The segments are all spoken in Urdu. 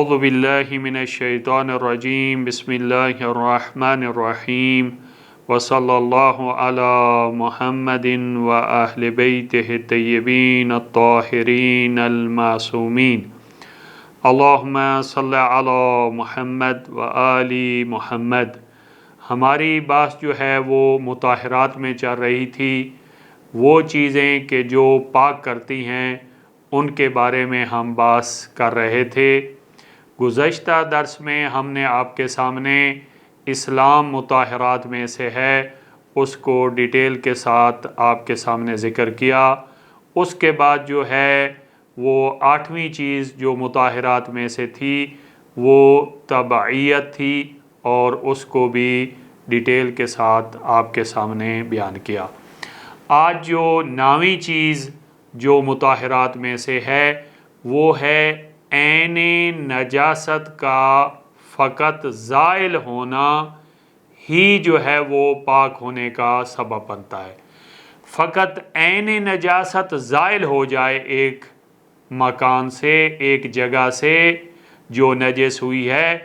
اعوذ باللہ من الشیطان الرجیم بسم اللہ الرحمن الرحیم وصلی اللہ علی محمد و اہل بیتہ الطیبین الطاہرین المعصومین اللہم صلی علی محمد و آل محمد۔ ہماری بات جو ہے وہ مطہرات میں چل رہی تھی، وہ چیزیں کہ جو پاک کرتی ہیں ان کے بارے میں ہم بات کر رہے تھے۔ گزشتہ درس میں ہم نے آپ کے سامنے اسلام مطہرات میں سے ہے اس کو ڈیٹیل کے ساتھ آپ کے سامنے ذکر کیا۔ اس کے بعد جو ہے وہ 8ویں چیز جو مطہرات میں سے تھی وہ تبعیت تھی، اور اس کو بھی ڈیٹیل کے ساتھ آپ کے سامنے بیان کیا۔ آج جو 9ویں چیز جو مطہرات میں سے ہے وہ ہے عین نجاست کا فقط زائل ہونا ہی جو ہے وہ پاک ہونے کا سبب بنتا ہے۔ فقط عین نجاست زائل ہو جائے ایک مکان سے، ایک جگہ سے جو نجس ہوئی ہے،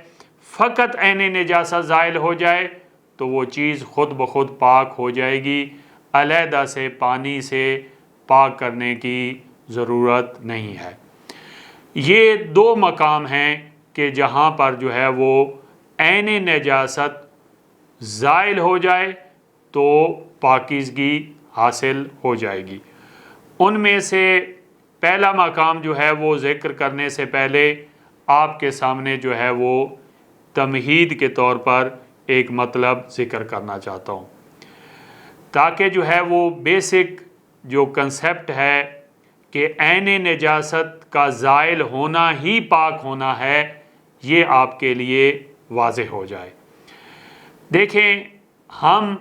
فقط عین نجاست زائل ہو جائے تو وہ چیز خود بخود پاک ہو جائے گی، علیحدہ سے پانی سے پاک کرنے کی ضرورت نہیں ہے۔ یہ 2 مقام ہیں کہ جہاں پر جو ہے وہ عین نجاست زائل ہو جائے تو پاکیزگی حاصل ہو جائے گی۔ ان میں سے پہلا مقام جو ہے وہ ذکر کرنے سے پہلے آپ کے سامنے جو ہے وہ تمہید کے طور پر ایک مطلب ذکر کرنا چاہتا ہوں، تاکہ جو ہے وہ بیسک جو کنسیپٹ ہے کہ عین نجاست کا زائل ہونا ہی پاک ہونا ہے، یہ آپ کے لیے واضح ہو جائے۔ دیکھیں، ہم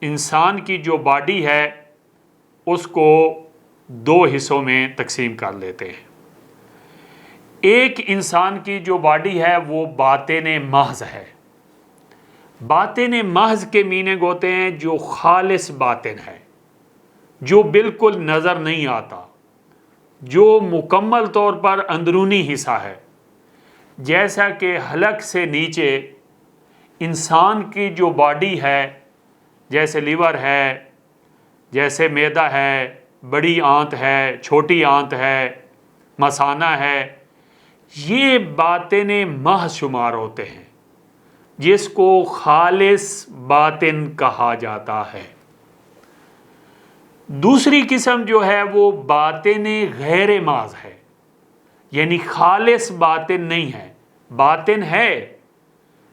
انسان کی جو باڈی ہے اس کو 2 حصوں میں تقسیم کر لیتے ہیں۔ ایک انسان کی جو باڈی ہے وہ باطن محض ہے۔ باطن محض کے میننگ ہوتے ہیں جو خالص باطن ہے، جو بالکل نظر نہیں آتا، جو مکمل طور پر اندرونی حصہ ہے۔ جیسا کہ حلق سے نیچے انسان کی جو باڈی ہے، جیسے لیور ہے، جیسے معدہ ہے، بڑی آنت ہے، چھوٹی آنت ہے، مثانہ ہے، یہ باطن محض شمار ہوتے ہیں، جس کو خالص باطن کہا جاتا ہے۔ دوسری قسم جو ہے وہ باطن غیر محض ہے، یعنی خالص باطن نہیں ہے، باطن ہے،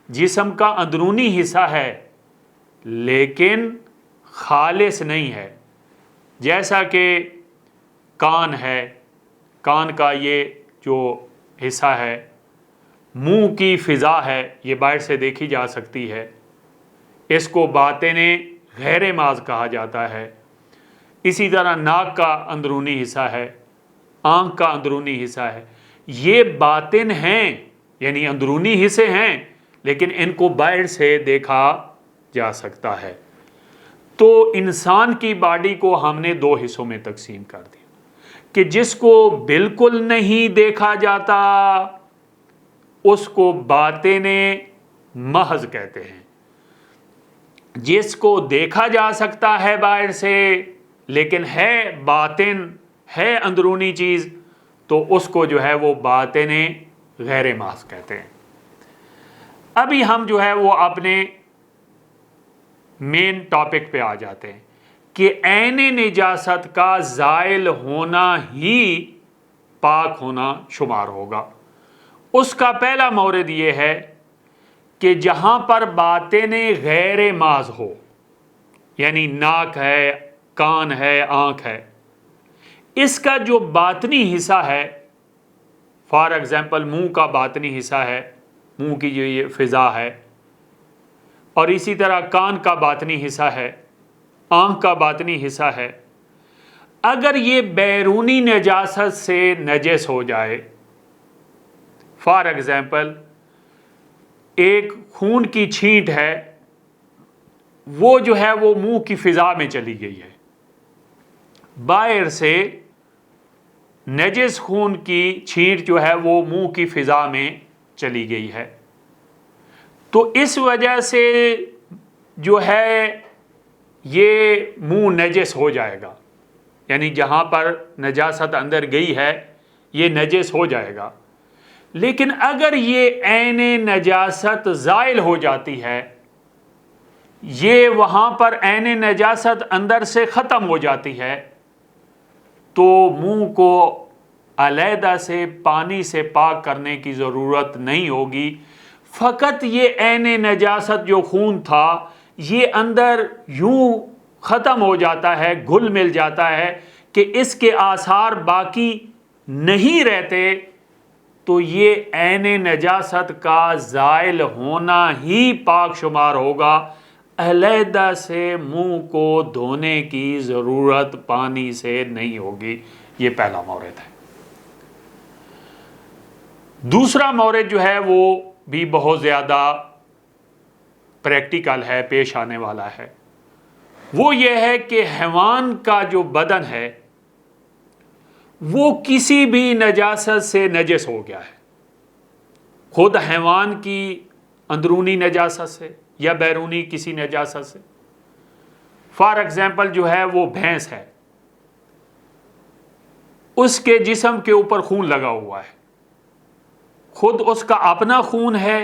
جسم کا اندرونی حصہ ہے لیکن خالص نہیں ہے۔ جیسا کہ کان ہے، کان کا یہ جو حصہ ہے، منہ کی فضا ہے، یہ باہر سے دیکھی جا سکتی ہے، اس کو باطن غیر محض کہا جاتا ہے۔ اسی طرح ناک کا اندرونی حصہ ہے، آنکھ کا اندرونی حصہ ہے، یہ باطن ہیں، یعنی اندرونی حصے ہیں لیکن ان کو باہر سے دیکھا جا سکتا ہے۔ تو انسان کی باڈی کو ہم نے 2 حصوں میں تقسیم کر دیا کہ جس کو بالکل نہیں دیکھا جاتا اس کو باطن محض کہتے ہیں، جس کو دیکھا جا سکتا ہے باہر سے لیکن ہے باطن، ہے اندرونی چیز، تو اس کو جو ہے وہ باطن غیر محض کہتے ہیں۔ ابھی ہم جو ہے وہ اپنے مین ٹاپک پہ آ جاتے ہیں کہ عین نجاست کا زائل ہونا ہی پاک ہونا شمار ہوگا۔ اس کا پہلا مورد یہ ہے کہ جہاں پر باطن غیر محض ہو، یعنی ناک ہے، کان ہے، آنکھ ہے، اس کا جو باطنی حصہ ہے، فار ایگزامپل منہ کا باطنی حصہ ہے، منہ کی جو یہ فضا ہے، اور اسی طرح کان کا باطنی حصہ ہے، آنکھ کا باطنی حصہ ہے، اگر یہ بیرونی نجاست سے نجس ہو جائے، فار ایگزامپل ایک خون کی چھینٹ ہے، وہ جو ہے وہ منہ کی فضا میں چلی گئی ہے، باہر سے نجس خون کی چھینٹ جو ہے وہ منہ کی فضا میں چلی گئی ہے، تو اس وجہ سے جو ہے یہ منہ نجس ہو جائے گا، یعنی جہاں پر نجاست اندر گئی ہے یہ نجس ہو جائے گا۔ لیکن اگر یہ عین نجاست زائل ہو جاتی ہے، یہ وہاں پر عین نجاست اندر سے ختم ہو جاتی ہے، تو منہ کو علیحدہ سے پانی سے پاک کرنے کی ضرورت نہیں ہوگی، فقط یہ عین نجاست جو خون تھا یہ اندر یوں ختم ہو جاتا ہے، گھل مل جاتا ہے کہ اس کے آثار باقی نہیں رہتے، تو یہ عین نجاست کا زائل ہونا ہی پاک شمار ہوگا، علیحدہ سے منہ کو دھونے کی ضرورت پانی سے نہیں ہوگی۔ یہ پہلا مورد ہے۔ دوسرا مورد جو ہے وہ بھی بہت زیادہ پریکٹیکل ہے، پیش آنے والا ہے، وہ یہ ہے کہ حیوان کا جو بدن ہے وہ کسی بھی نجاست سے نجس ہو گیا ہے، خود حیوان کی اندرونی نجاست سے یا بیرونی کسی نجاست سے۔ فار ایگزامپل جو ہے وہ بھینس ہے، اس کے جسم کے اوپر خون لگا ہوا ہے، خود اس کا اپنا خون ہے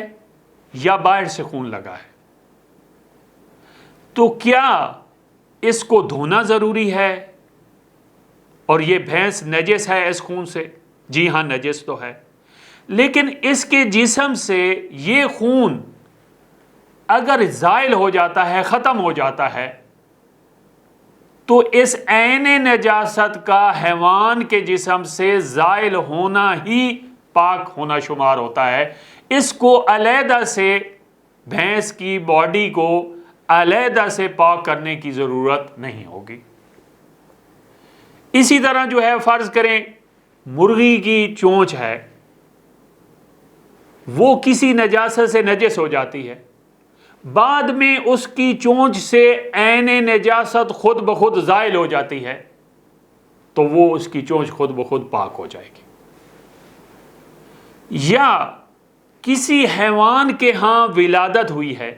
یا باہر سے خون لگا ہے، تو کیا اس کو دھونا ضروری ہے؟ اور یہ بھینس نجس ہے اس خون سے؟ جی ہاں، نجس تو ہے، لیکن اس کے جسم سے یہ خون اگر زائل ہو جاتا ہے، ختم ہو جاتا ہے، تو اس عین نجاست کا حیوان کے جسم سے زائل ہونا ہی پاک ہونا شمار ہوتا ہے، اس کو علیحدہ سے بھینس کی باڈی کو علیحدہ سے پاک کرنے کی ضرورت نہیں ہوگی۔ اسی طرح جو ہے فرض کریں مرغی کی چونچ ہے، وہ کسی نجاست سے نجس ہو جاتی ہے، بعد میں اس کی چونچ سے عین نجاست خود بخود زائل ہو جاتی ہے، تو وہ اس کی چونچ خود بخود پاک ہو جائے گی۔ یا کسی حیوان کے ہاں ولادت ہوئی ہے،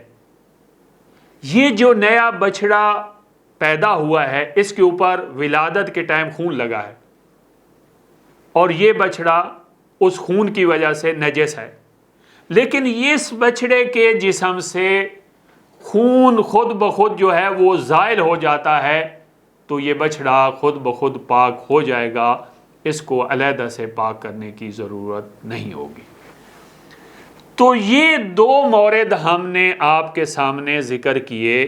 یہ جو نیا بچڑا پیدا ہوا ہے اس کے اوپر ولادت کے ٹائم خون لگا ہے، اور یہ بچڑا اس خون کی وجہ سے نجس ہے، لیکن اس بچڑے کے جسم سے خون خود بخود جو ہے وہ زائل ہو جاتا ہے، تو یہ بچڑا خود بخود پاک ہو جائے گا، اس کو علیحدہ سے پاک کرنے کی ضرورت نہیں ہوگی۔ تو یہ دو مورد ہم نے آپ کے سامنے ذکر کیے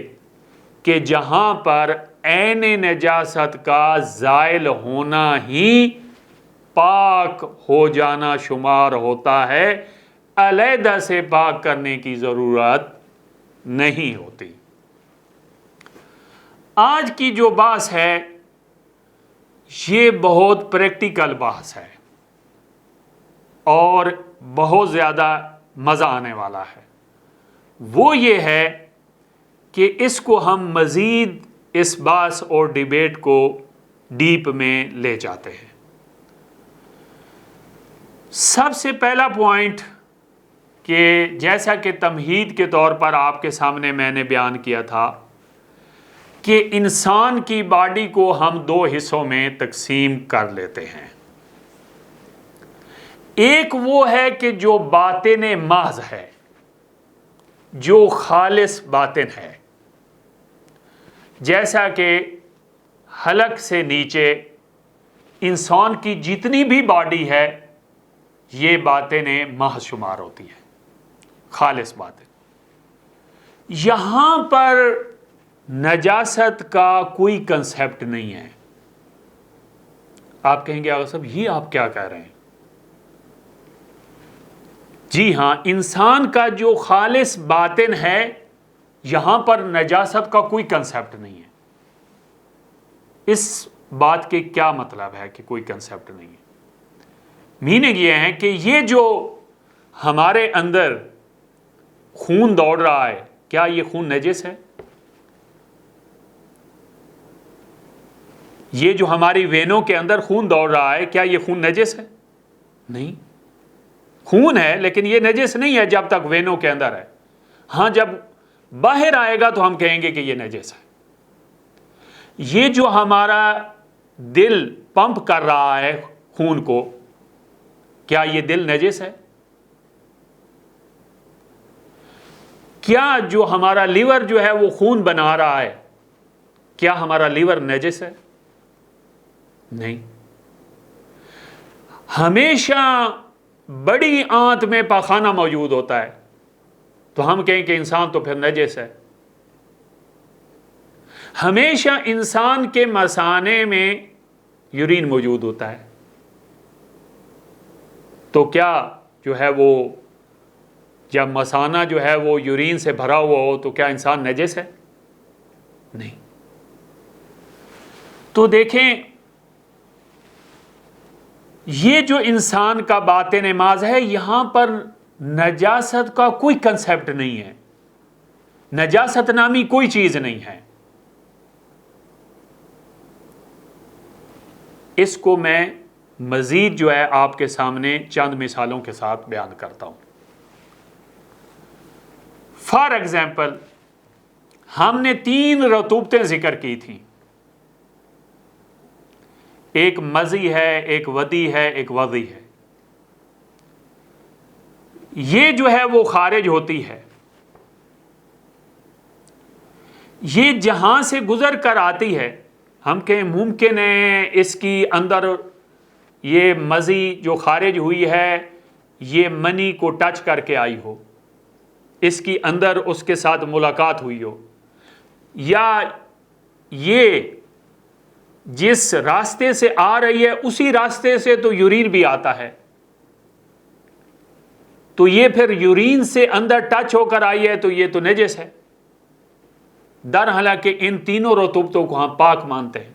کہ جہاں پر عین نجاست کا زائل ہونا ہی پاک ہو جانا شمار ہوتا ہے، علیحدہ سے پاک کرنے کی ضرورت نہیں ہوتی۔ آج کی جو بحث ہے یہ بہت پریکٹیکل بحث ہے اور بہت زیادہ مزہ آنے والا ہے، وہ یہ ہے کہ اس کو ہم مزید اس بحث اور ڈیبیٹ کو ڈیپ میں لے جاتے ہیں۔ سب سے پہلا پوائنٹ کہ جیسا کہ تمہید کے طور پر آپ کے سامنے میں نے بیان کیا تھا کہ انسان کی باڈی کو ہم دو حصوں میں تقسیم کر لیتے ہیں۔ ایک وہ ہے کہ جو باطن محض ہے، جو خالص باطن ہے، جیسا کہ حلق سے نیچے انسان کی جتنی بھی باڈی ہے یہ باطن محض شمار ہوتی ہے، خالص باطن۔ یہاں پر نجاست کا کوئی کنسیپٹ نہیں ہے۔ آپ کہیں گے آقا صاحب یہ آپ کیا کہہ رہے ہیں؟ جی ہاں، انسان کا جو خالص باطن ہے یہاں پر نجاست کا کوئی کنسیپٹ نہیں ہے۔ اس بات کے کیا مطلب ہے کہ کوئی کنسیپٹ نہیں ہے؟ میننگ یہ ہے کہ یہ جو ہمارے اندر خون دوڑ رہا ہے، کیا یہ خون نجس ہے؟ یہ جو ہماری وینوں کے اندر خون دوڑ رہا ہے، کیا یہ خون نجس ہے؟ نہیں، خون ہے لیکن یہ نجس نہیں ہے جب تک وینوں کے اندر ہے. ہاں جب باہر آئے گا تو ہم کہیں گے کہ یہ نجس ہے. یہ جو ہمارا دل پمپ کر رہا ہے خون کو، کیا یہ دل نجس ہے؟ کیا جو ہمارا لیور جو ہے وہ خون بنا رہا ہے، کیا ہمارا لیور نجس ہے؟ نہیں. ہمیشہ بڑی آنت میں پاخانہ موجود ہوتا ہے تو ہم کہیں کہ انسان تو پھر نجس ہے. ہمیشہ انسان کے مثانے میں یورین موجود ہوتا ہے تو کیا جو ہے وہ جب مثانہ جو ہے وہ یورین سے بھرا ہوا ہو تو کیا انسان نجس ہے؟ نہیں. تو دیکھیں، یہ جو انسان کا باطن نماز ہے، یہاں پر نجاست کا کوئی کنسیپٹ نہیں ہے، نجاست نامی کوئی چیز نہیں ہے. اس کو میں مزید جو ہے آپ کے سامنے چند مثالوں کے ساتھ بیان کرتا ہوں. فار ایگزامپل، ہم نے 3 رطوبتیں ذکر کی تھیں، ایک مزی ہے، ایک ودی ہے، ایک وضی ہے. یہ جو ہے وہ خارج ہوتی ہے، یہ جہاں سے گزر کر آتی ہے، ہم کہیں ممکن ہے اس کی اندر یہ مزی جو خارج ہوئی ہے یہ منی کو ٹچ کر کے آئی ہو، اس کی اندر اس کے ساتھ ملاقات ہوئی ہو، یا یہ جس راستے سے آ رہی ہے اسی راستے سے تو یورین بھی آتا ہے، تو یہ پھر یورین سے اندر ٹچ ہو کر آئی ہے تو یہ تو نجس ہے. در حالانکہ ان تینوں رطوبتوں کو ہم پاک مانتے ہیں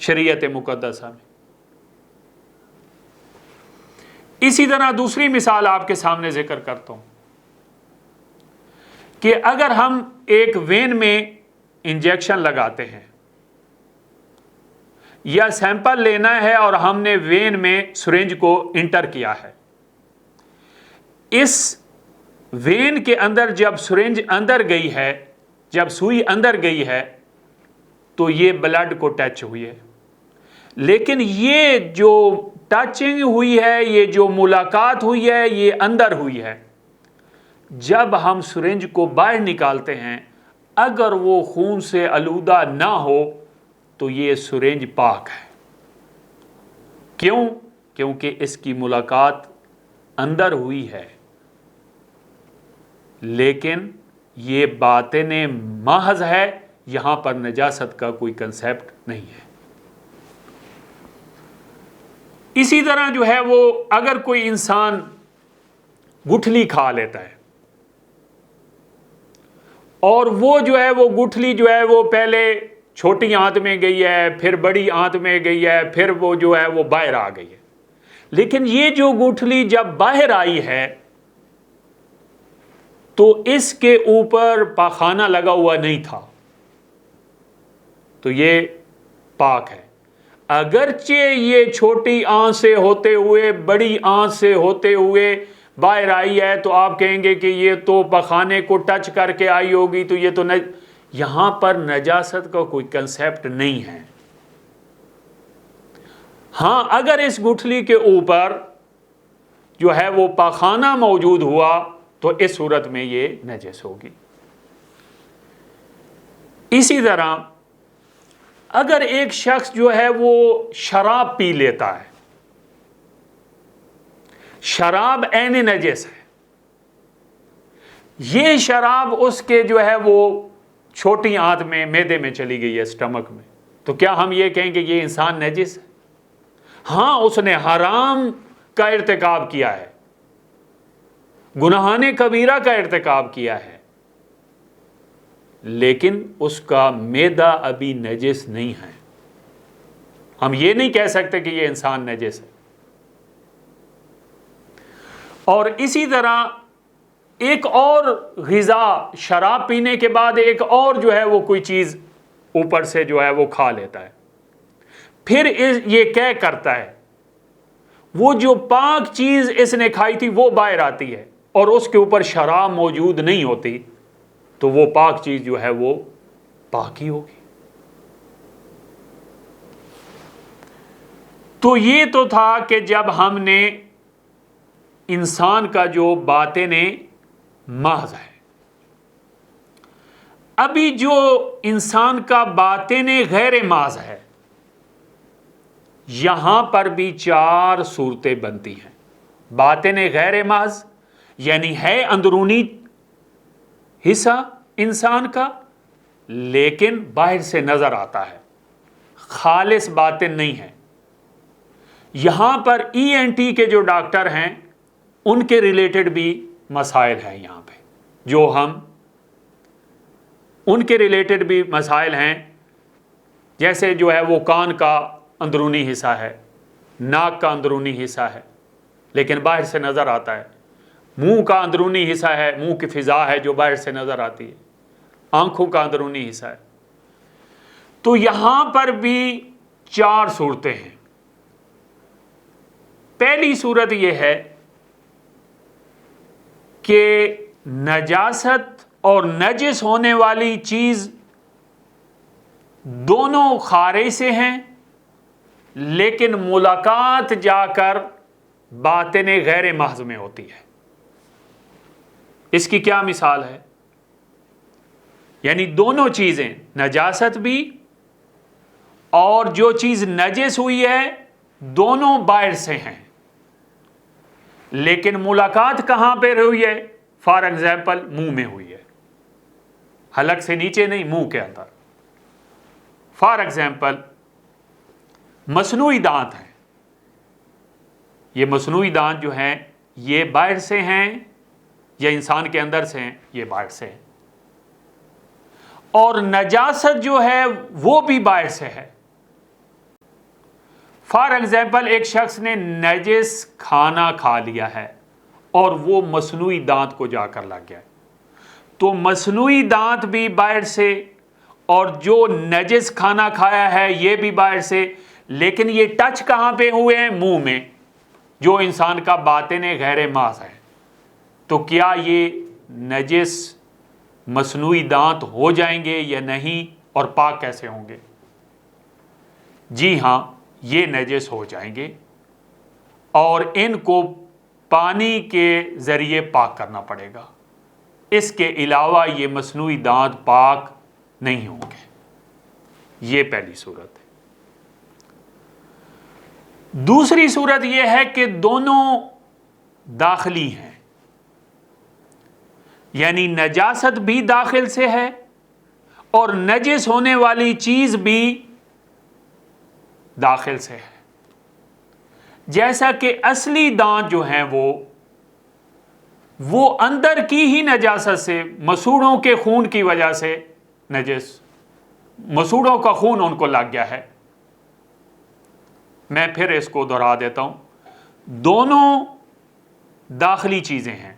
شریعت مقدسہ میں. اسی طرح دوسری مثال آپ کے سامنے ذکر کرتا ہوں کہ اگر ہم ایک وین میں انجیکشن لگاتے ہیں یا سیمپل لینا ہے اور ہم نے وین میں سرنج کو انٹر کیا ہے، اس وین کے اندر جب سرنج اندر گئی ہے، جب سوئی اندر گئی ہے تو یہ بلڈ کو ٹچ ہوئی ہے، لیکن یہ جو ٹچنگ ہوئی ہے، یہ جو ملاقات ہوئی ہے، یہ اندر ہوئی ہے. جب ہم سرنج کو باہر نکالتے ہیں، اگر وہ خون سے آلودہ نہ ہو تو یہ سرنج پاک ہے. کیوں؟ کیونکہ اس کی ملاقات اندر ہوئی ہے، لیکن یہ باطن محض ہے، یہاں پر نجاست کا کوئی کنسیپٹ نہیں ہے. اسی طرح جو ہے وہ اگر کوئی انسان گٹھلی کھا لیتا ہے اور وہ جو ہے وہ گٹھلی جو ہے وہ پہلے چھوٹی آنت میں گئی ہے، پھر بڑی آنت میں گئی ہے، پھر وہ جو ہے وہ باہر آ گئی ہے، لیکن یہ جو گٹھلی جب باہر آئی ہے تو اس کے اوپر پاخانہ لگا ہوا نہیں تھا تو یہ پاک ہے. اگرچہ یہ چھوٹی آنت سے ہوتے ہوئے بڑی آنت سے ہوتے ہوئے باہر آئی ہے تو آپ کہیں گے کہ یہ تو پخانے کو ٹچ کر کے آئی ہوگی تو یہ تو یہاں پر نجاست کا کوئی کنسیپٹ نہیں ہے. ہاں اگر اس گٹھلی کے اوپر جو ہے وہ پاخانہ موجود ہوا تو اس صورت میں یہ نجس ہوگی. اسی طرح اگر ایک شخص جو ہے وہ شراب پی لیتا ہے، شراب عین نجس ہے، یہ شراب اس کے جو ہے وہ چھوٹی آنت میں معدے میں چلی گئی ہے، اسٹمک میں، تو کیا ہم یہ کہیں کہ یہ انسان نجس ہے؟ ہاں اس نے حرام کا ارتکاب کیا ہے، گناہان کبیرہ کا ارتکاب کیا ہے، لیکن اس کا معدہ ابھی نجس نہیں ہے. ہم یہ نہیں کہہ سکتے کہ یہ انسان نجس ہے. اور اسی طرح ایک اور غذا، شراب پینے کے بعد ایک اور جو ہے وہ کوئی چیز اوپر سے جو ہے وہ کھا لیتا ہے. پھر یہ کیا کرتا ہے, وہ جو پاک چیز اس نے کھائی تھی وہ باہر آتی ہے اور اس کے اوپر شراب موجود نہیں ہوتی, تو وہ پاک چیز جو ہے وہ پاک ہی ہوگی. تو یہ تو تھا کہ جب ہم نے انسان کا جو باطن محض ہے, ابھی جو انسان کا باطن غیر محض ہے, یہاں پر بھی 4 صورتیں بنتی ہیں. باطن غیر محض یعنی ہے اندرونی حصہ انسان کا, لیکن باہر سے نظر آتا ہے, خالص باطن نہیں ہے. یہاں پر ENT کے جو ڈاکٹر ہیں ان کے ریلیٹڈ بھی مسائل ہیں یہاں پہ, جو ہم ان کے ریلیٹڈ بھی مسائل ہیں. جیسے جو ہے وہ کان کا اندرونی حصہ ہے, ناک کا اندرونی حصہ ہے لیکن باہر سے نظر آتا ہے, منہ کا اندرونی حصہ ہے, منہ کی فضا ہے جو باہر سے نظر آتی ہے, آنکھوں کا اندرونی حصہ ہے. تو یہاں پر بھی 4 صورتیں ہیں. پہلی صورت یہ ہے کہ نجاست اور نجس ہونے والی چیز دونوں خارج سے ہیں, لیکن ملاقات جا کر باطن غیر محض میں ہوتی ہے. اس کی کیا مثال ہے؟ یعنی دونوں چیزیں, نجاست بھی اور جو چیز نجس ہوئی ہے, دونوں باہر سے ہیں, لیکن ملاقات کہاں پہ ہوئی ہے؟ فار ایگزامپل منہ میں ہوئی ہے, حلق سے نیچے نہیں, منہ کے اندر. فار ایگزامپل مصنوعی دانت ہیں, یہ مصنوعی دانت جو ہیں یہ باہر سے ہیں یا انسان کے اندر سے ہیں؟ یہ باہر سے ہیں. اور نجاست جو ہے وہ بھی باہر سے ہے. فار ایگزامپل ایک شخص نے نجس کھانا کھا لیا ہے اور وہ مصنوعی دانت کو جا کر لگ گیا, تو مصنوعی دانت بھی باہر سے اور جو نجس کھانا کھایا ہے یہ بھی باہر سے, لیکن یہ ٹچ کہاں پہ ہوئے ہیں؟ منہ میں, جو انسان کا باطن غیر محض ہے. تو کیا یہ نجس مصنوعی دانت ہو جائیں گے یا نہیں, اور پاک کیسے ہوں گے؟ جی ہاں, یہ نجس ہو جائیں گے اور ان کو پانی کے ذریعے پاک کرنا پڑے گا. اس کے علاوہ یہ مصنوعی دانت پاک نہیں ہوں گے. یہ پہلی صورت ہے. دوسری صورت یہ ہے کہ دونوں داخلی ہیں, یعنی نجاست بھی داخل سے ہے اور نجس ہونے والی چیز بھی داخل سے ہے. جیسا کہ اصلی دانت جو ہیں وہ اندر کی ہی نجاست سے, مسوڑوں کے خون کی وجہ سے نجس, مسوڑوں کا خون ان کو لگ گیا ہے. میں پھر اس کو دہرا دیتا ہوں, دونوں داخلی چیزیں ہیں,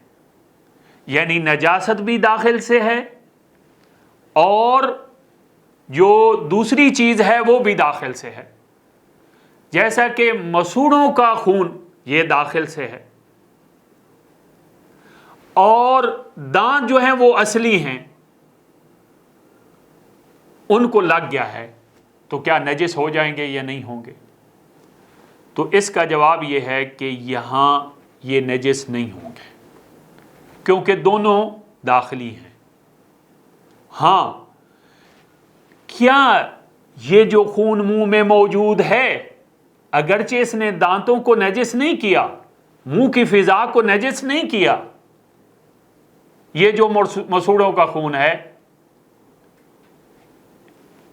یعنی نجاست بھی داخل سے ہے اور جو دوسری چیز ہے وہ بھی داخل سے ہے. جیسا کہ مسوڑوں کا خون یہ داخل سے ہے اور دانت جو ہیں وہ اصلی ہیں, ان کو لگ گیا ہے, تو کیا نجس ہو جائیں گے یا نہیں ہوں گے؟ تو اس کا جواب یہ ہے کہ یہاں یہ نجس نہیں ہوں گے, کیونکہ دونوں داخلی ہیں. ہاں, کیا یہ جو خون منہ میں موجود ہے, اگرچہ اس نے دانتوں کو نجس نہیں کیا, منہ کی فضا کو نجس نہیں کیا, یہ جو مسوڑوں کا خون ہے,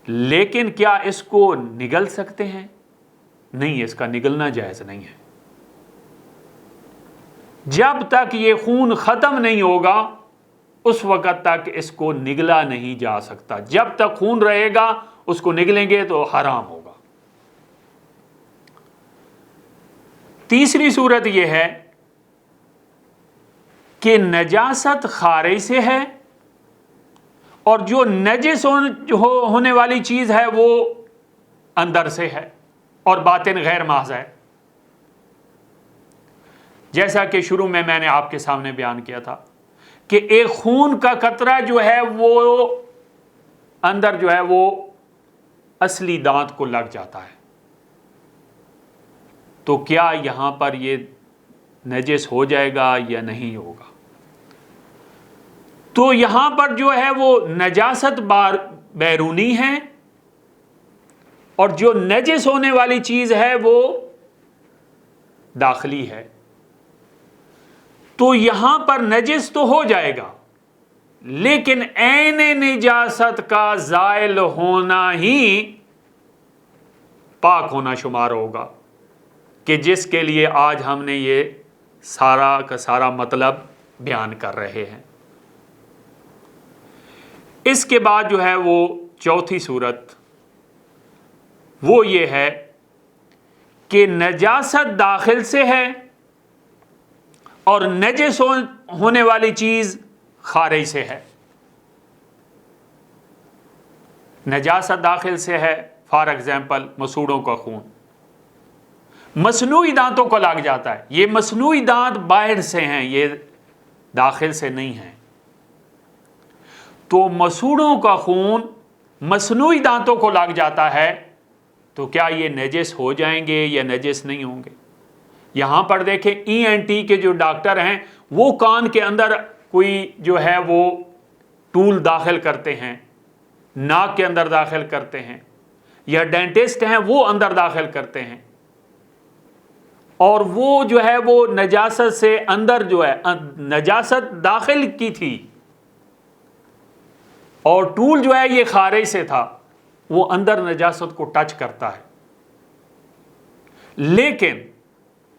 لیکن کیا اس کو نگل سکتے ہیں؟ نہیں, اس کا نگلنا جائز نہیں ہے. جب تک یہ خون ختم نہیں ہوگا اس وقت تک اس کو نگلا نہیں جا سکتا. جب تک خون رہے گا اس کو نگلیں گے تو حرام ہوگا. تیسری صورت یہ ہے کہ نجاست خارج سے ہے اور جو نجس ہونے والی چیز ہے وہ اندر سے ہے اور باطن غیر محض ہے. جیسا کہ شروع میں نے آپ کے سامنے بیان کیا تھا کہ ایک خون کا قطرہ جو ہے وہ اندر جو ہے وہ اصلی دانت کو لگ جاتا ہے. تو کیا یہاں پر یہ نجس ہو جائے گا یا نہیں ہوگا؟ تو یہاں پر جو ہے وہ نجاست بیرونی ہے اور جو نجس ہونے والی چیز ہے وہ داخلی ہے. تو یہاں پر نجس تو ہو جائے گا لیکن عین نجاست کا زائل ہونا ہی پاک ہونا شمار ہوگا، کہ جس کے لیے آج ہم نے یہ سارا کا سارا مطلب بیان کر رہے ہیں. اس کے بعد جو ہے وہ چوتھی صورت وہ یہ ہے کہ نجاست داخل سے ہے اور نجس ہونے والی چیز خارج سے ہے. نجاست داخل سے ہے، فار ایگزامپل مسوڑوں کا خون مصنوعی دانتوں کو لگ جاتا ہے. یہ مصنوعی دانت باہر سے ہیں، یہ داخل سے نہیں ہیں. تو مسوڑوں کا خون مصنوعی دانتوں کو لگ جاتا ہے تو کیا یہ نجس ہو جائیں گے یا نجس نہیں ہوں گے؟ یہاں پر دیکھیں ENT کے جو ڈاکٹر ہیں وہ کان کے اندر کوئی جو ہے وہ ٹول داخل کرتے ہیں، ناک کے اندر داخل کرتے ہیں، یا ڈینٹسٹ ہیں وہ اندر داخل کرتے ہیں، اور وہ جو ہے وہ نجاست سے اندر جو ہے نجاست داخل کی تھی اور ٹول جو ہے یہ خارج سے تھا، وہ اندر نجاست کو ٹچ کرتا ہے. لیکن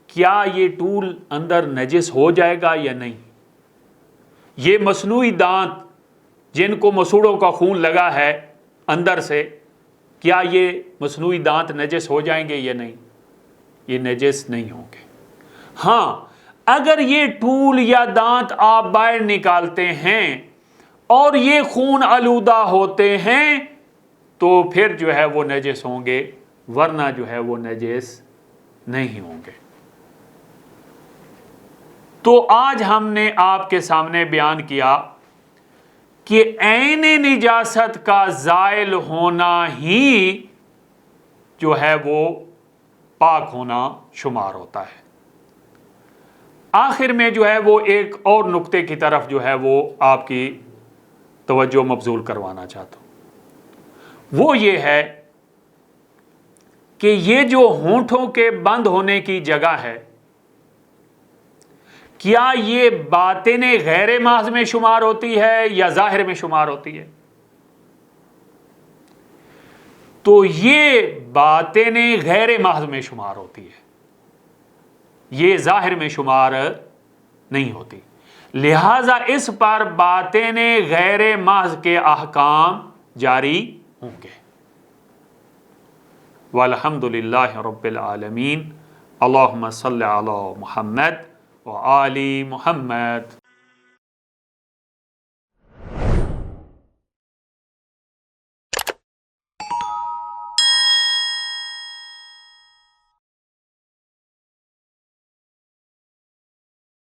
کیا یہ ٹول اندر نجس ہو جائے گا یا نہیں؟ یہ مصنوعی دانت جن کو مسوڑوں کا خون لگا ہے اندر سے، کیا یہ مصنوعی دانت نجس ہو جائیں گے یا نہیں؟ یہ نجس نہیں ہوں گے. ہاں اگر یہ ٹول یا دانت آپ باہر نکالتے ہیں اور یہ خون آلودہ ہوتے ہیں تو پھر جو ہے وہ نجس ہوں گے، ورنہ جو ہے وہ نجس نہیں ہوں گے. تو آج ہم نے آپ کے سامنے بیان کیا کہ عین نجاست کا زائل ہونا ہی جو ہے وہ پاک ہونا شمار ہوتا ہے. آخر میں جو ہے وہ ایک اور نقطے کی طرف جو ہے وہ آپ کی توجہ مبذول کروانا چاہتا ہوں. وہ یہ ہے کہ یہ جو ہونٹوں کے بند ہونے کی جگہ ہے، کیا یہ باطن غیر محض میں شمار ہوتی ہے یا ظاہر میں شمار ہوتی ہے؟ تو یہ باطن غیر محض میں شمار ہوتی ہے، یہ ظاہر میں شمار نہیں ہوتی. لہذا اس پر باطن غیر محض کے احکام جاری ہوں گے. والحمد للہ رب العالمین. اللہم صلی علی محمد وآل محمد.